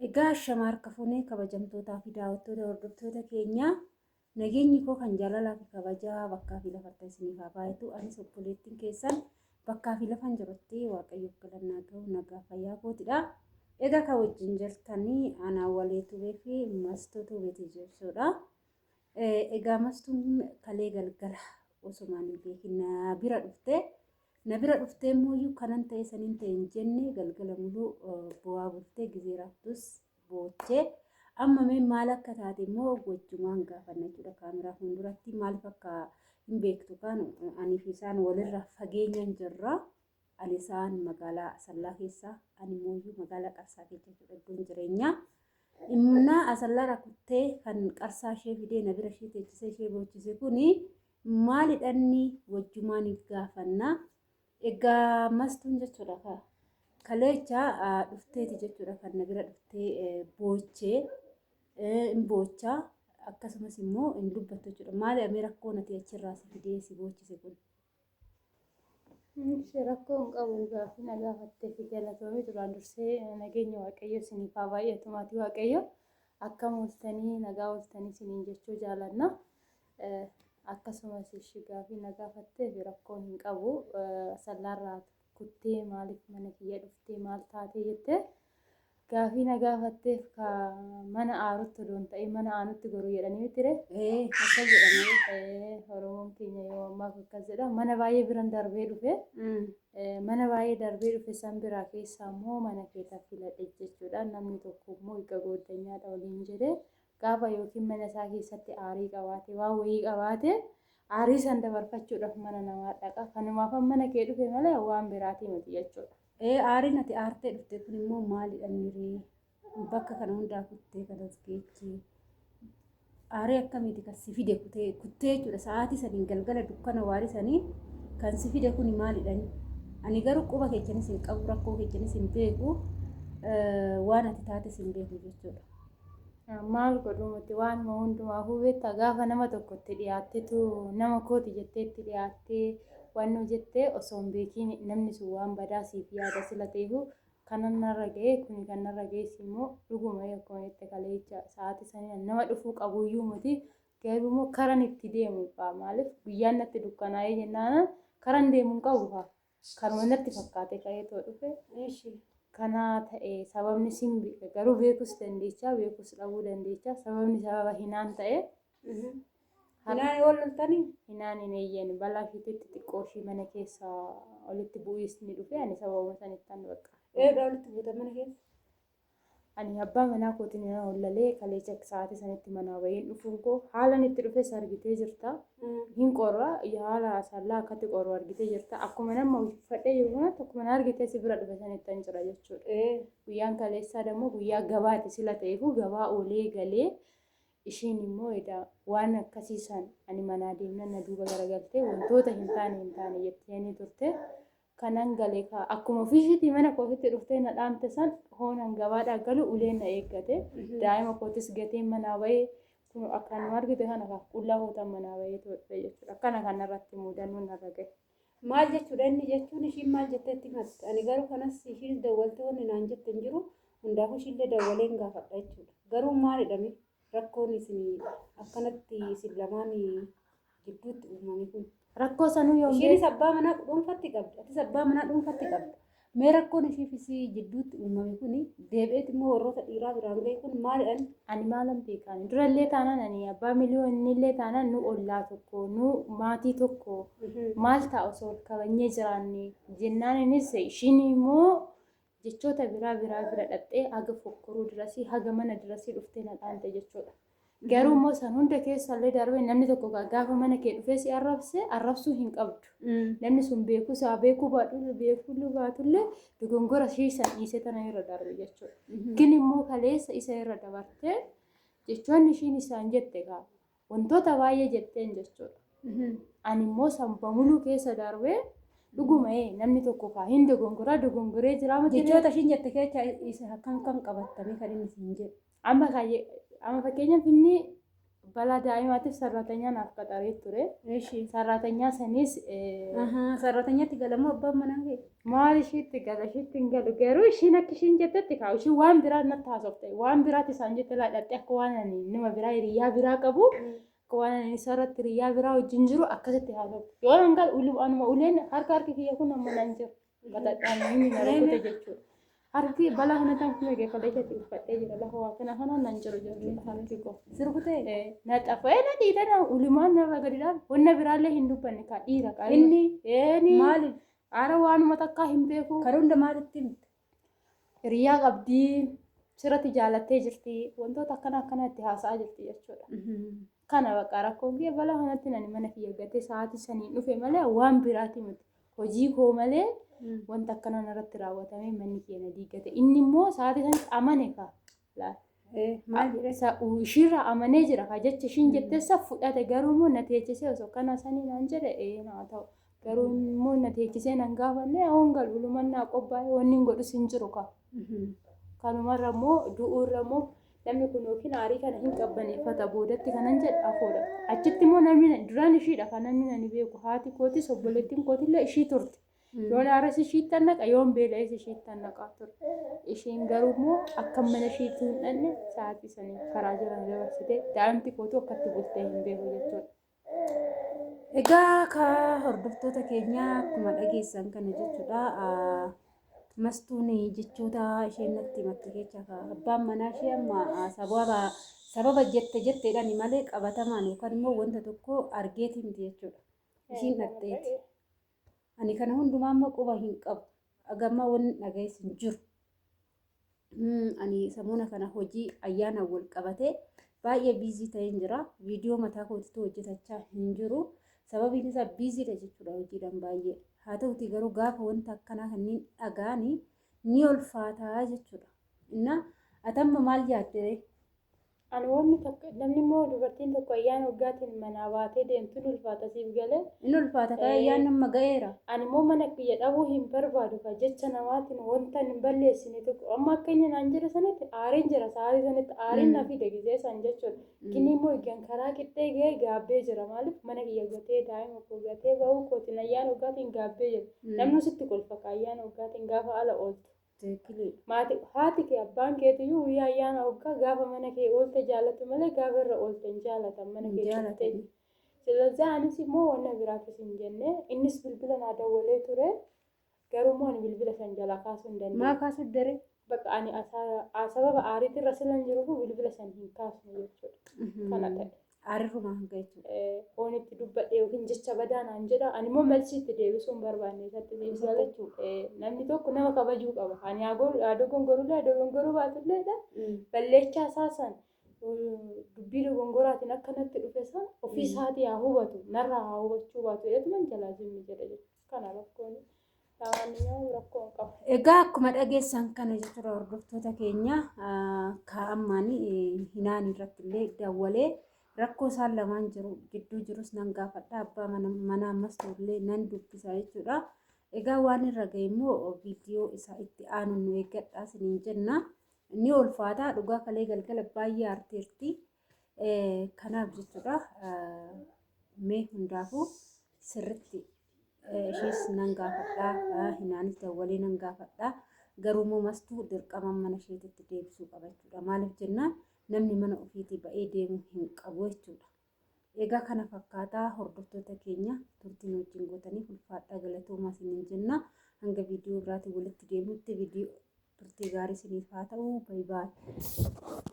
Egaa shamarra fuunee kabajamtootaa fi daawwattoota hordoftoota keenyaa nageenyi koo kan jaalalaa fi kabajaa bakkaa fi lafarratti isiniif haa baay'atu. Anis obboleettiin keessan bakkaa fi lafan jirutti waaqayyoof galannaa ga'u nagaa fayyaa kootidha. Egaa kan wajjin jirtanii anaa walee tubee fi mastuu tubeeti jechuudha. Egaa mastuun kalee galgala osumaan hin beekin na bira dhuftee immoo kanan ta'e saniin ta'e hin jenne galgala muluu bu'aa bultee gizeeraattus boochee amma mee maal akka taate immoo wajjumaan gaafanna jechuudha. Kaameraa fuulduratti maaliif akka hin beektu kananii fi isaan walirra fageenyaan jirra. Ani isaan magaalaa Asallaa keessaa ani immoo magaalaa Qarsaa keessa jechuudha iddoon jireenyaa. Imna Asallaa rakuttee kan Qarsaa ishee fidee na bira ishee teessisee ishee boochise kuni maalidhanni wajjumaan gaafanna. Egaa mastuun jechuudha kalecha dhufteeti jechuudha kan na bira dhuftee boochee hin boochaa akkasumas immoo hin dubbattu jechuudha. Maali amee rakkoo nati achirraa si fidee si boochise kun? Rakkoo hin qabu gaaffii na gaafattee fi galatoomii duraan dursee nageenya waaqayyo isiniif haa baay'atu maatii waaqayyo akkam ooltanii nagaa ooltanii isiniin jechuu jaalanna. Akkasumas ishee gaaffii na gaafattee fi rakkoon hin qabu. Asallaarraa kuttee maaliif mana kiyya dhuftee maal taatee jettee gaaffii na gaafatteef mana aarutti odoon ta'e mana aanutti goruu jedhanii ture. Akkas jedhamee Oromoon keenya yoo ammaa akkas jedha. Mana baay'ee biran darbee dhufe. Mana baay'ee darbee dhufe san biraa keessaa immoo mana keessa filadhe jechuudha. Namni tokko immoo hiika gooddanyaadha waliin jedhee gaafa yookiin mana isaa keessatti aarii qabaate waan wayii qabaate aarii san dabarfachuudhaaf mana namaa dhaqa. Kanumaaf mana kee dhufe malee waan biraatii miti jechuudha. Aariin ati aartee dhufte kun immoo maalidha nirii bakka kana hundaa kuttee kanas geechee aarii akkamiiti kan si fide kuttee jechuudha. Sa'aatii saniin galgala dukkana waarii sanii kan si fide kun maalidhani? Ani garuu quba keessanis hin qabu rakkoo keessanis hin beeku waan ati taates hin beeku jechuudha. Maal godhumatti waan hundumaa hubeetta gaafa nama tokkotti dhiyaattetu nama kooti jetteetti dhiyaattee waan jettee osoo hin beekiin namni sun waan badaa siif yaada sila ta'eefu kanan narra ga'e kuni kan narra ga'es immoo dhuguma akkuma jette kaleecha sa'aatii sanii nama dhufuu qabuyyuu miti garuu immoo karan itti deemu maaliif guyyaan natti dukkanaa'ee jennaan karan deemuun qabu karuma natti fakkaate ka'eetoo dhufe. Kana ta'e sababni simbi garuu beekus dandeecha beekus dhabuu dandeecha sababni sababa hinaan ta'e. Hinaan ooltanii? Hinaan hin eeyyan balaa fiiteetti xiqqoo ishii mana keessa walitti bu'iisni dhufe ani sababa sanittan bakka. Walitti buuta mana keessa? Ani abbaa manaa kootiin ollalee kaleecha sa'aatii sanitti manaa bahiin dhufuun koo haalan itti dhufes argitee jirta. Hin qorra haala Asallaa akkatti qorru argitee jirta. Akkuma nama uffadhee jiru kanatti akkuma argitee si bira dhufe sanittan jira jechuudha. Guyyaan kaleessaa immoo guyyaa gabaati sila ta'eefu gabaa oolee galee ishiin immoo waan akkasiisan ani manaa deemnan na duuba garagaltee wantoota hin taane jettee turte. Kanan galee akkuma ofiishiitii mana kootitti dhuftee na dhaamte san hoonan gabaadhaa galu uleen na eeggate. Daa'ima kootis gatee manaa bahee kun akkanuma argite kana qullaa hootan manaa bahee turte jechuudha. Akkana kanarratti mudannoon narra gahe. Maal jechuudha inni jechuun ishiin maal jetteetti himatti? Ani garuu kanas ishiin dawwaltee wanni naan jette hin jiru hundaafuu ishiillee dawwaleen gaafadha jechuudha. Garuu maalidhame rakkoon isin akkanatti isin lamaan gidduutti uumame kun? Rakkoo sanuu yoo ishiinis abbaa manaa dhuunfatti qabdi. Atis abbaa manaa dhuunfatti qabda. Mee rakkoon ishiifis gidduutti uumame kun deebi'eet immoo warroota dhiiraa biraan ga'e kun maalidhaan? Ani maalan beekaan durallee taanaan ani abbaa miliyoonillee taanaan nu ollaa tokko nu maatii tokko maal ta'a osoo kabajnee jiraanne jennaan innis ishiin immoo jechoota bira dhaqxee haga fokkoruu dirasii haga mana dirasii dhuftee na dhaante jechuudha. Garuu immoo san hunda keessallee darbee namni tokko gaafa mana kee dhufee si arrabsuu hin qabdu. Namni sun beekuu baatullee dogongora ishee san dhiisee tana irra darbe jechuudha. Gin immoo kaleessa isa irra dabartee jechoonni ishiin isaan jette wantoota baay'ee jetteen jechuudha. Ani immoo sanbamuluu keessa darbee dhuguma namni tokko hin dogongoree jira. Jechoota ishiin jette keessa akkam qabattamee kan inni siin jedhu? Amma fakkeenyaaf inni balaa daa'imaatiif sarratanya naaf qaxaree ture. Sarratanya sanis sarratanyatti galamoo abbaan manaa kee? Maal ishiitti gala ishiitti hin galu garuu ishiin akka ishiin jettetti kaa'u ishiin waan biraa natti haasofte waan biraatti isaan jette laadhatte akka waan ani nama biraa hiriyaa biraa qabu akka waan ani sarratti hiriyaa biraa wajjin jiru akkasitti haasofte. Yoo nan galu anuma uleen harka kiyya kun amma nan jiru gatattaan inni na rukute jechuudha. Harki balaa kanatti kun eegee kala isheetti uffadhee jira lafa waa kana nan jiru jirri harki koo. Sirkutee? Na xafee na dhiidana ulumaan narra gadiidhaan wanna biraallee hin dubbanne ka dhiira qabu. Inni maali? Ara waanuma takkaa hin beeku. Kan hunda maalitti himte? Hiriyaa qabdii sirratti jaalattee jirti wantoota akkana itti haasa'aa jirti jechuudha. Kana bakka rakkoon kee balaa kanatti nani mana kiyya gatee sa'aatii sanii dhufe malee waan biraati miti. Hojii koo malee wanta akkana irratti raawwatamee manni keenya diigate. Inni immoo sa'aatii sanii amane ka. Ishiirraa amanee jira ka jecha ishiin jetteessa fudhate garuu immoo na teechisee osoo kana sanii naan jedhe naa ta'u. Garuu immoo na teechisee nan gaafanne hongal ulumannaa qophaa'ee wanni hin godhus hin jiru ka. Kanumarra immoo du'uurra immoo namni kun yookiin aarii kana hin qabbaneeffata boodatti kanan jedha afoodha. Achitti immoo namni duraan ishiidha kan namni nani beeku haati kootis obboleettiin kootillee ishii turte. Yoon aaras ishiitti annaqa yoon beela'es ishiitti annaqaa ture. Ishiin garuu immoo akka mana ishiitti hin dhanne sa'aatii sanii karaa jiran dabarsitee daa'imti kootu akkatti bultee hin beeku jechuudha. Egaa ka hordoftoota keenya akkuma dhageessan kana jechuudha. Mastuun jechoota isheen natti himatte keessa abbaan manaa ishee amma sababa jetteedhaan malee qabatamaan yookaan immoo wanta tokko argeeti miti jechuudha. Ishiin dhaqxeeti. Ani kana hundumaa amma quba hin qabu. Agamma wanni dhagayees hin jiru. Ani samuuna kana hojii ayyaana wal qabatee baay'ee biizii ta'ee jira. Viidiyoo mataa kootiitu hojjetachaa hin jiru. Sababiin isaa biiziidha jechuudha hojiidhaan baay'ee. Haa ta'uti garuu gaafa wanta akkanaa kanneen dhagaanii ni ulfaataa jechuudha. Inna atamma maal yaaddee? Ani wanni takka namni immoo dubartiin tokko ayyaana waggaatiin manaa baatee deemtu ni ulfaata siif galee. Inni ulfaata ka ayyaanni amma ga'eera. Ani immoo mana kiyya dhabuu hin barbaadu ka jecha namaatiin wanta hin balleessine tokko amma akka inni naan jedhe sanitti aariin jira sa'aatii sanitti aariin na fide gisee san jechuudha. Kinni immoo egaan karaa qixxee ga'ee gaabbee jira maaliif mana kiyya gatee daa'ima koo gatee ba'uu kootiin ayyaana waggaatiin gaabbee jira. Namni sitti kolfa ka ayyaana waggaatiin gaafa ala ooltu. Haati kee abbaan keetiyyuu guyyaa ayyaana waggaa gaafa mana kee oolte jaalatu malee gaafa irra oolte hin jaalatan mana kee jaalate. Silazaa anis immoo wanna biraatis hin jenne innis bilbila naa dawwalee ture garuu immoo ani bilbila san jalaa kaasuu hin dandeenye. Maa kaasuu dare? Bakka ani sababa aariitirra silan jiruuf bilbila san hin kaasne jechuudha. Kana ta'e. Aarirruma hanga jechuudha. Oonitti dubbadhe yookiin jecha badaa naan jedha ani immoo malsiitti deebisuu hin barbaanne isatti deebisa jechuudha. Namni tokko nama kabajuu qaba. Ani dogongorullee dogongoruu baatulleedha. Balleechaa isaa san dubbii dogongoraatiin akkanatti dhufe san ofii isaatii haa hubatu narraa haa hubachuu baatu jedhatuman jalaa jimmi jedha jechuudha. Kana rakkoon lamaaniyyaa rakkoon qaba. Egaa akkuma dhageessan kana jechuudha hordoftoota keenya kaa'ammaan hinaan irratti illee dawwalee rakkoo isaan lamaan jiru gidduu jirus nan gaafadha abbaa mana ammas ta'ullee nan dubbisa jechuudha. Egaa waan irra ga'e immoo viidiyoo isaa itti aanu nu eeggadhaa isiniin jenna. Ni ulfaata dhugaa kalee galgala baay'ee aarteerti. Kanaaf jechuudha mee hundaafuu sirritti ishees nan gaafadhaa hinaanis dawwalee nan gaafadhaa. Garuu immoo mastuu dirqama mana isheetitti deebisuu qaba jechuudha. Maaliif jennaan namni mana ofiitii ba'ee deemuu hin qabu jechuudha. Egaa kana fakkaataa hordoftoota keenya turtiin wajjin gootaniif ulfaadhaa galatoomaa isiniin jenna. Hanga viidiyoo biraatiin walitti deemutti viidiyoo turtii gaarii isiniif haa ta'u. Baay'ee.